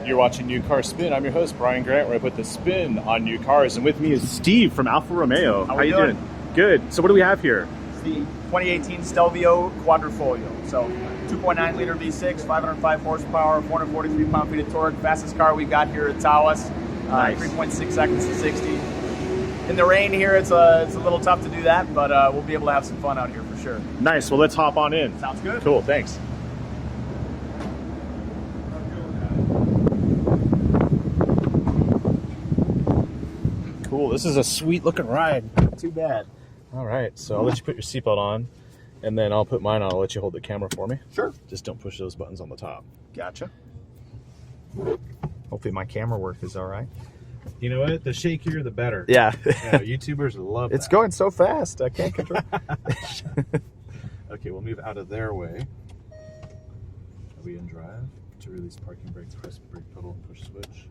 You're watching New Car Spin. I'm your host, Brian Grant, where I put the spin on new cars. And with me is Steve from Alfa Romeo. How you doing? Good. So what do we have here? It's the 2018 Stelvio Quadrifoglio. So 2.9 liter V6, 505 horsepower, 443 pound-feet of torque. Fastest car we got here at Tawas. Nice. 3.6 seconds to 60. In the rain here, it's a little tough to do that, but we'll be able to have some fun out here for sure. Nice. Well, let's hop on in. Sounds good. Cool. Thanks. Cool. This is a sweet looking ride. Not too bad. All right. So I'll let you put your seatbelt on, and then I'll put mine on. I'll let you hold the camera for me. Sure. Just don't push those buttons on the top. Gotcha. Hopefully my camera work is all right. You know what? The shakier, the better. Yeah. YouTubers love It's that. going so fast. I can't control. Okay, we'll move out of their way. Are we in drive? To release parking brakes, press brake pedal, push switch.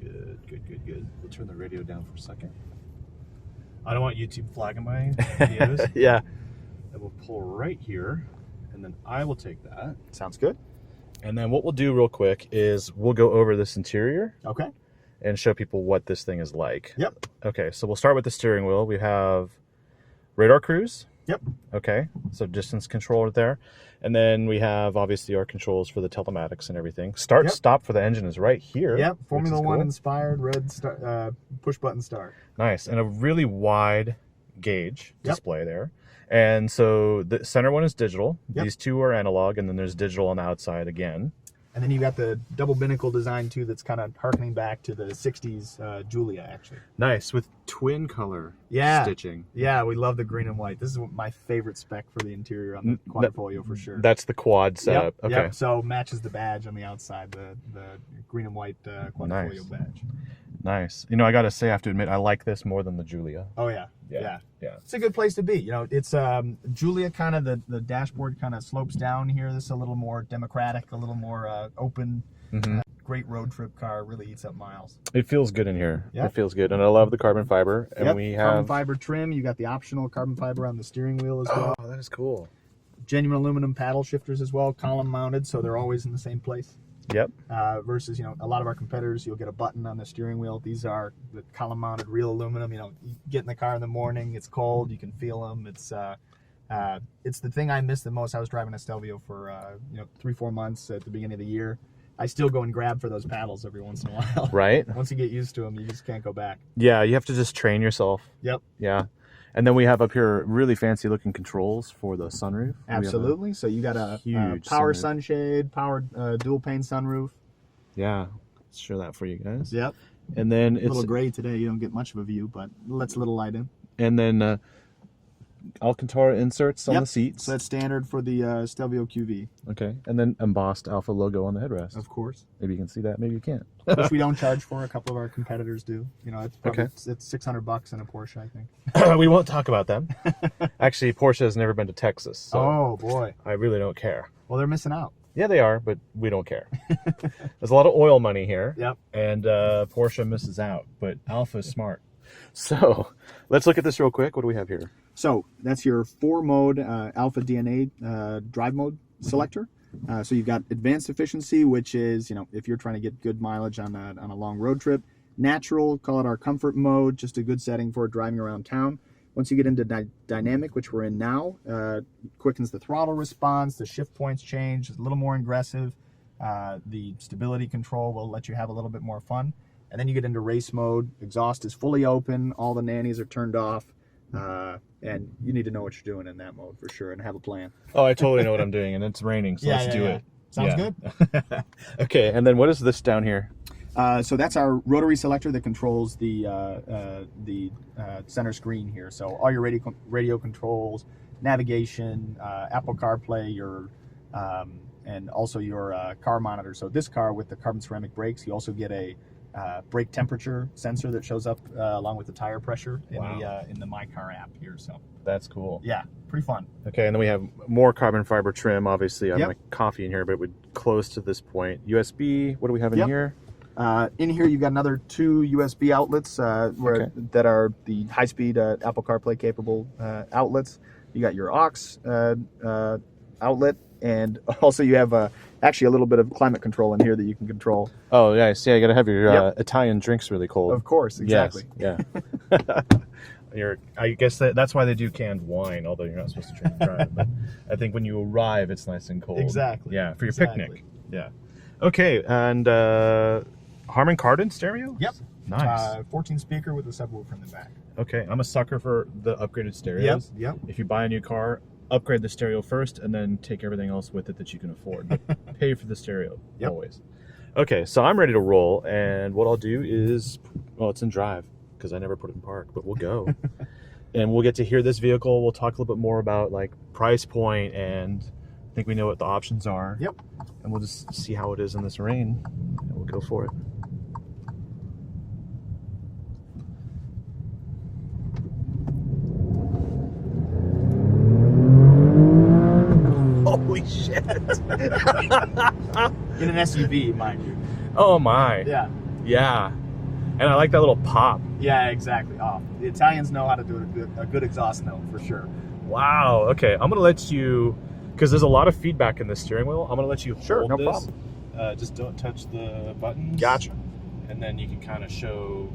Good, good, good, good. We'll turn the radio down for a second. I don't want YouTube flagging my videos. Yeah. And we'll pull right here, and then I will take that. Sounds good. And then what we'll do real quick is we'll go over this interior Okay. and show people what this thing is like. Yep. Okay, so we'll start with the steering wheel. We have radar cruise. Yep. Okay, so distance controller there. And then we have obviously our controls for the telematics and everything. Start, Yep. Stop for the engine is right here. Yep. Formula which is One cool. inspired red push button start. Nice, and a really wide gauge Yep. display there. And so the center one is digital. Yep. These two are analog, and then there's digital on the outside again. And then you got the double binnacle design too that's kind of harkening back to the 60s Giulia, actually. Nice, with twin color Yeah. stitching. Yeah, we love the green and white. This is my favorite spec for the interior on the Quadrifoglio for sure. That's the quad setup. Yep, Okay. yep. So matches the badge on the outside, the green and white Quadrifoglio Nice. badge. Nice. You know, I got to say, I have to admit, I like this more than the Giulia. Oh, yeah. Yeah. It's a good place to be. You know, it's Giulia kind of, the dashboard kind of slopes down here. This is a little more democratic, a little more open. Great road trip car, really eats up miles. It feels good in here. Yeah. It feels good. And I love the carbon fiber. And Yep, we carbon have... fiber trim. You got the optional carbon fiber on the steering wheel as well. Oh, that is cool. Genuine aluminum paddle shifters as well, column mounted, so they're always in the same place. Yep. Versus, you know, a lot of our competitors, you'll get a button on the steering wheel. These are the column mounted real aluminum. You know, you get in the car in the morning, it's cold, you can feel them. It's the thing I miss the most. I was driving a Stelvio for 3-4 months at the beginning of the year. I still go and grab for those paddles every once in a while. Right? Once you get used to them, you just can't go back. Yeah, you have to just train yourself. Yep. Yeah. And then we have up here really fancy looking controls for the sunroof. Absolutely. So you got a huge power sunroof. sunshade, powered dual pane sunroof. Yeah. Let's show that for you guys. Yep. And then A little gray today. You don't get much of a view, but lets a little light in. And then Alcantara inserts on Yep. the seats. So that's standard for the Stelvio QV. Okay. And then embossed Alfa logo on the headrest. Of course. Maybe you can see that. Maybe you can't. Which we don't charge for. A couple of our competitors do. You know, it's probably Okay. it's $600 in a Porsche, I think. We won't talk about them. Actually, Porsche has never been to Texas, so Oh boy. I really don't care. Well, they're missing out. Yeah, they are, but we don't care. There's a lot of oil money here. Yep. And Porsche misses out, but Alfa's smart. So let's look at this real quick. What do we have here? So that's your 4-mode Alpha DNA drive mode selector. So you've got advanced efficiency, which is, you know, if you're trying to get good mileage on a long road trip. Natural, call it our comfort mode, just a good setting for driving around town. Once you get into dynamic, which we're in now, quickens the throttle response, the shift points change, it's a little more aggressive. The stability control will let you have a little bit more fun. And then you get into race mode. Exhaust is fully open. All the nannies are turned off. And you need to know what you're doing in that mode for sure and have a plan. Oh, I totally know what I'm doing, and it's raining, so let's do it. Sounds good. Okay, and then what is this down here? So that's our rotary selector that controls the center screen here. So all your radio controls, navigation, Apple CarPlay, and also your car monitor. So this car with the carbon ceramic brakes, you also get a brake temperature sensor that shows up along with the tire pressure in the My Car app here. So That's cool. yeah, pretty fun. Okay, and then we have more carbon fiber trim. Obviously, I have Yep. my coffee in here, but it would close to this point. USB, what do we have in Yep. here? In here, you've got another 2 USB outlets that are the high-speed Apple CarPlay capable outlets. You got your aux outlet, and also you have actually a little bit of climate control in here that you can control. Oh, yeah. See, I got to have your Yep. Italian drinks really cold. Of course, exactly. Yes, yeah. I guess that's why they do canned wine, although you're not supposed to drink and drive. But I think when you arrive, it's nice and cold. Exactly. Yeah, for your Exactly. picnic. Yeah. Okay, and Harman Kardon stereo? Yep. Nice. 14 speaker with a subwoofer in the back. Okay, I'm a sucker for the upgraded stereos. Yep. If you buy a new car, upgrade the stereo first, and then take everything else with it that you can afford. But pay for the stereo, Yep. always. Okay, so I'm ready to roll, and what I'll do is, well, it's in drive, because I never put it in park, but we'll go. And we'll get to hear this vehicle. We'll talk a little bit more about, like, price point, and I think we know what the options are. Yep. And we'll just see how it is in this rain, and we'll go for it. Holy shit. In an SUV, mind you. Oh my. Yeah. Yeah. And I like that little pop. Yeah, exactly. Oh, the Italians know how to do a good exhaust note for sure. Wow. Okay. I'm going to let you, because there's a lot of feedback in the steering wheel. I'm going to let you hold no this. problem. Just don't touch the buttons. Gotcha. And then you can kind of show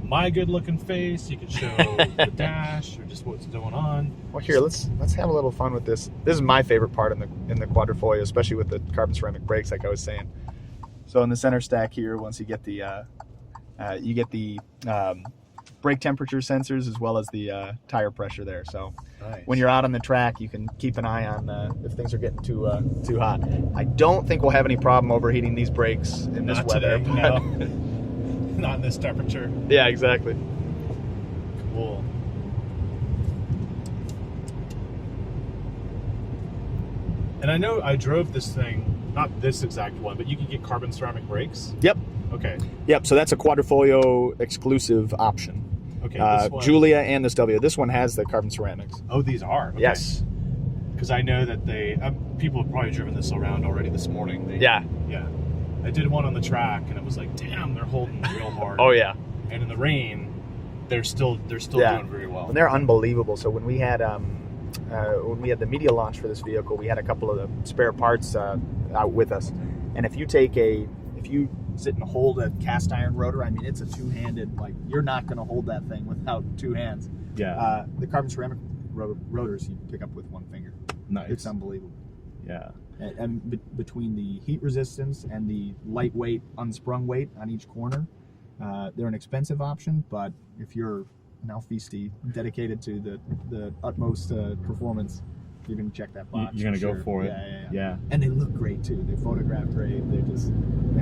my good looking face. You can show the dash or just what's going on. Well, here, let's have a little fun with this. This is my favorite part in the Quadrifoglio, especially with the carbon ceramic brakes, like I was saying. So in the center stack here, once you get the brake temperature sensors as well as the tire pressure there. So Nice. when you're out on the track, you can keep an eye on if things are getting too hot. I don't think we'll have any problem overheating these brakes in this weather. Today, no. Not in this temperature. Yeah, exactly. Cool. And I know I drove this thing, not this exact one, but you can get carbon ceramic brakes. Yep. Okay. Yep. So that's a Quadrifoglio exclusive option. Okay. This one, Giulia and the Stelvio. This one has the carbon ceramics. oh, these are. Okay. Yes. Because I know that they people have probably driven this around already this morning. Yeah. Yeah. I did one on the track, and it was like, damn, they're holding real hard. Oh yeah. And in the rain, they're still Yeah. doing very well. And they're unbelievable. So when we had the media launch for this vehicle, we had a couple of the spare parts out with us. And if you sit and hold a cast iron rotor, I mean, it's a two-handed, like, you're not going to hold that thing without two hands. Yeah. The carbon ceramic rotors you pick up with one finger. Nice. It's unbelievable. Yeah. And between the heat resistance and the lightweight, unsprung weight on each corner, they're an expensive option, but if you're an Alfisti dedicated to the utmost performance, you're going to check that box. You're going to go for it. Yeah. And they look great too. They photograph great. They just,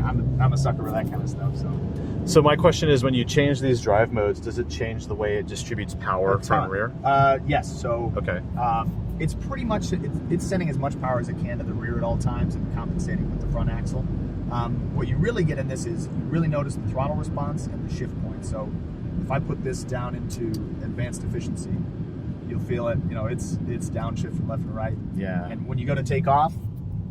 I'm a sucker for that kind of stuff. So my question is, when you change these drive modes, does it change the way it distributes power front and rear? Yes. So Okay. it's pretty much it's sending as much power as it can to the rear at all times and compensating with the front axle. What you really get in this is you really notice the throttle response and the shift point. So if I put this down into advanced efficiency, you'll feel it. You know, it's downshift from left and right. Yeah. And when you go to take off,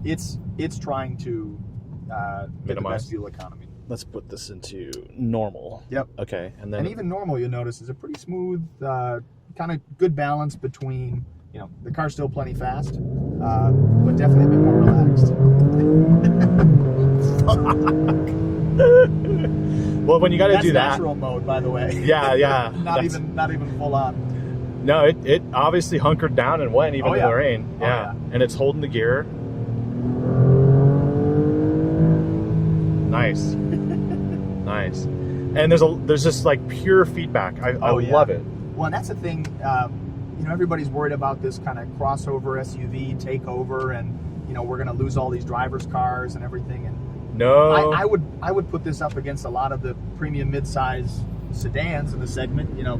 it's trying to get the Minimize. best fuel economy. Let's put this into normal. Yep. Okay. And then And even normal, you'll notice, is a pretty smooth, kind of good balance between, you know, the car's still plenty fast, but definitely a bit more relaxed. well, when you got to That's do that. natural mode, by the way. Yeah. not even full on. No, it obviously hunkered down and went even Oh, in yeah. the rain. Oh, Yeah. yeah. And it's holding the gear. Nice. Nice. And there's just like pure feedback. I Yeah. love it. Well, and that's the thing. You know, everybody's worried about this kind of crossover SUV takeover, and you know, we're going to lose all these drivers' cars and everything. And No. I would put this up against a lot of the premium midsize sedans in the segment. You know,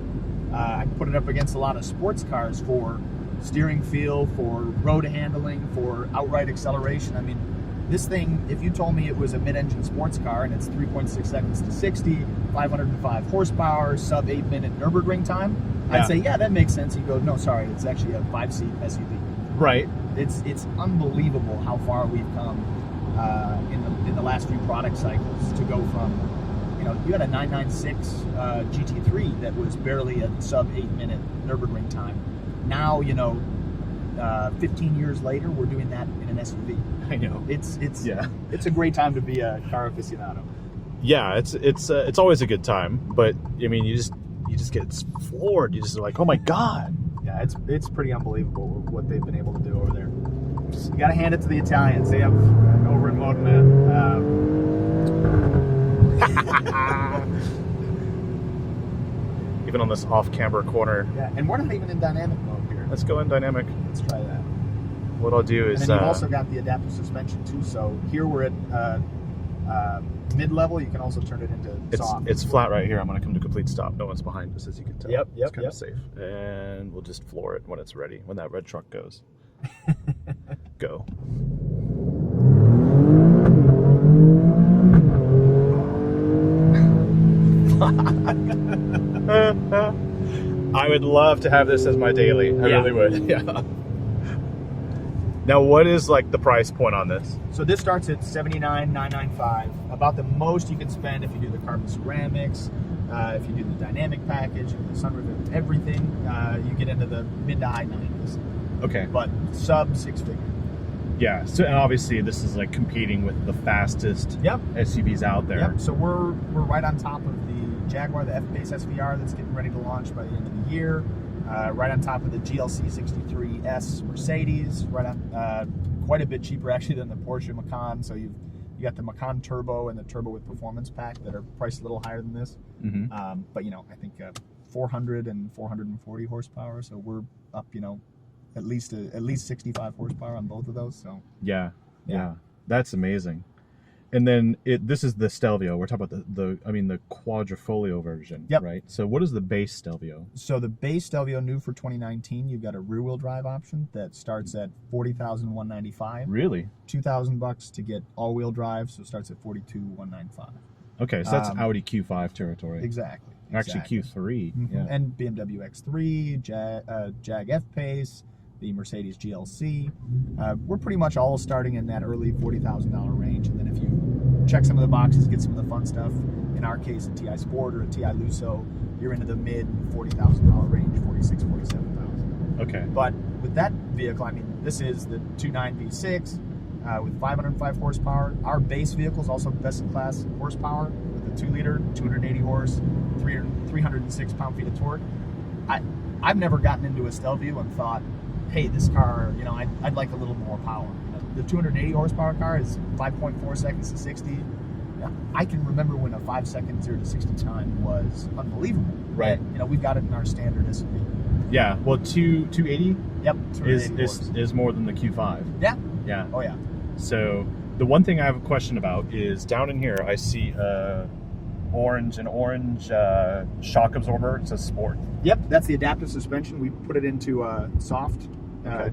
I put it up against a lot of sports cars for steering feel, for road handling, for outright acceleration. I mean, this thing, if you told me it was a mid-engine sports car and it's 3.6 seconds to 60, 505 horsepower, sub 8-minute Nürburgring time, Yeah. I'd say, yeah, that makes sense. You go, no, sorry, it's actually a 5-seat SUV. Right. It's unbelievable how far we've come in the last few product cycles to go from, you know, you had a 996 GT3 that was barely a sub 8-minute Nürburgring time. Now, you know, 15 years later, we're doing that in an SUV. I know. It's a great time to be a car aficionado. Yeah, it's always a good time, but I mean, you just get floored. You just are like, oh my god. Yeah, it's pretty unbelievable what they've been able to do over there. You got to hand it to the Italians. They have over in Modena. Even on this off-camber corner. Yeah, and we're not even in dynamic mode here. Let's go in dynamic. Let's try that. What I'll do is... And then you've also got the adaptive suspension too, so here we're at mid-level. You can also turn it into soft. It's flat right here. I'm going to come to complete stop. No one's behind us, as you can tell. Yep, It's kind of safe. And we'll just floor it when it's ready, when that red truck goes. Go. I would love to have this as my daily. I really would. Yeah. Now, what is like the price point on this? So this starts at $79,995. About the most you can spend if you do the carbon ceramics, if you do the dynamic package, the sunroof, everything. You get into the mid to high 90s. Okay. But sub six figure. Yeah. So, and obviously, this is like competing with the fastest SUVs out there. Yep. So we're right on top of the Jaguar, the F-Pace SVR that's getting ready to launch by the end of the year. Right on top of the GLC 63S Mercedes. Right on, quite a bit cheaper actually than the Porsche Macan. So you got the Macan Turbo and the Turbo with Performance Pack that are priced a little higher than this. Mm-hmm. But I think 400 and 440 horsepower. So we're up, at least 65 horsepower on both of those. So yeah, that's amazing. And then this is the Stelvio. We're talking about the quadrifolio version, right? So what is the base Stelvio? So the base Stelvio, new for 2019, you've got a rear-wheel drive option that starts at $40,195. Really? $2,000 to get all-wheel drive, so it starts at $42,195. Okay, so that's Audi Q5 territory. Exactly. Actually, Q3. Mm-hmm. Yeah. And BMW X3, Jag F-Pace, the Mercedes GLC. We're pretty much all starting in that early $40,000 range, and then if you check some of the boxes, get some of the fun stuff, in our case a TI Sport or a TI Lusso, you're into the mid $40,000 range, $46,000, $47,000. Okay. But with that vehicle, this is the 2.9 V6 with 505 horsepower. Our base vehicle is also best in class horsepower with a 2-liter, 280 horse, 306 pound-feet of torque. I've never gotten into a Stelvio and thought, hey, this car, I'd like a little more power. The 280 horsepower car is 5.4 seconds to 60. I can remember when a 5-second 0 to 60 time was unbelievable. Right. And, we've got it in our standard SUV. Yeah. Well, 280. Yep. Is more than the Q5. Yeah. Yeah. Oh yeah. So the one thing I have a question about is down in here I see orange shock absorber. It says Sport. Yep. That's the adaptive suspension. We put it into soft,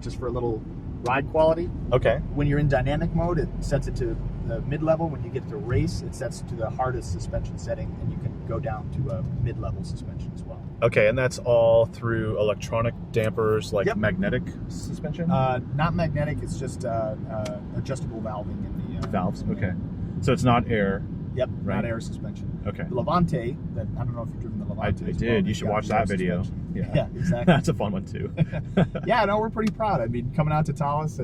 just for a little ride quality. Okay. When you're in dynamic mode, it sets it to the mid-level. When you get to race, it sets it to the hardest suspension setting, and you can go down to a mid-level suspension as well. Okay, and that's all through electronic dampers, like magnetic suspension? Not magnetic. It's just adjustable valving in the valves. Okay, so it's not air. Yep, right? Not air suspension. Okay. The Levante, that I don't know if you've driven the Levante. I did. You should watch that video. Yeah, exactly. That's a fun one too. Yeah, no, we're pretty proud. Coming out to Taos,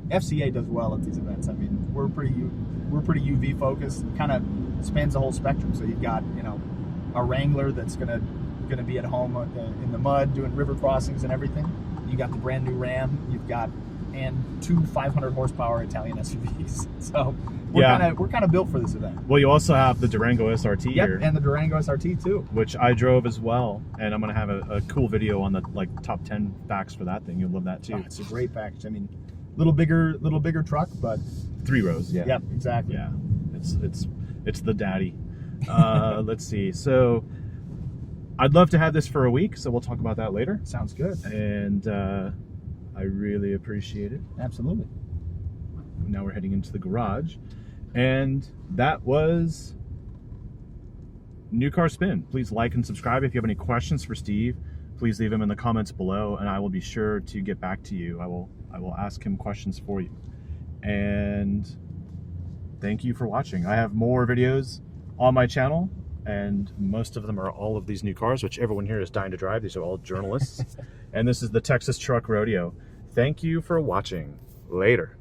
FCA does well at these events. We're pretty UV focused. Kind of spans the whole spectrum. So you've got a Wrangler that's gonna be at home in the mud doing river crossings and everything. You got the brand new Ram. You've got two 500 horsepower Italian SUVs. So we're kind of built for this event. Well, you also have the Durango SRT here. And the Durango SRT too, which I drove as well, and I'm gonna have a cool video on the top 10 facts for that thing. You'll love that too. Oh, it's a great package. Little bigger truck, but 3 rows. Yeah. Yep, exactly. Yeah, it's the daddy. Let's see. So I'd love to have this for a week, so we'll talk about that later. Sounds good. And I really appreciate it. Absolutely. Now we're heading into the garage. And that was New Car Spin. Please like and subscribe. If you have any questions for Steve, please leave them in the comments below, and I will be sure to get back to you. I will ask him questions for you. And thank you for watching. I have more videos on my channel, and most of them are all of these new cars, which everyone here is dying to drive. These are all journalists. And this is the Texas Truck Rodeo. Thank you for watching. Later.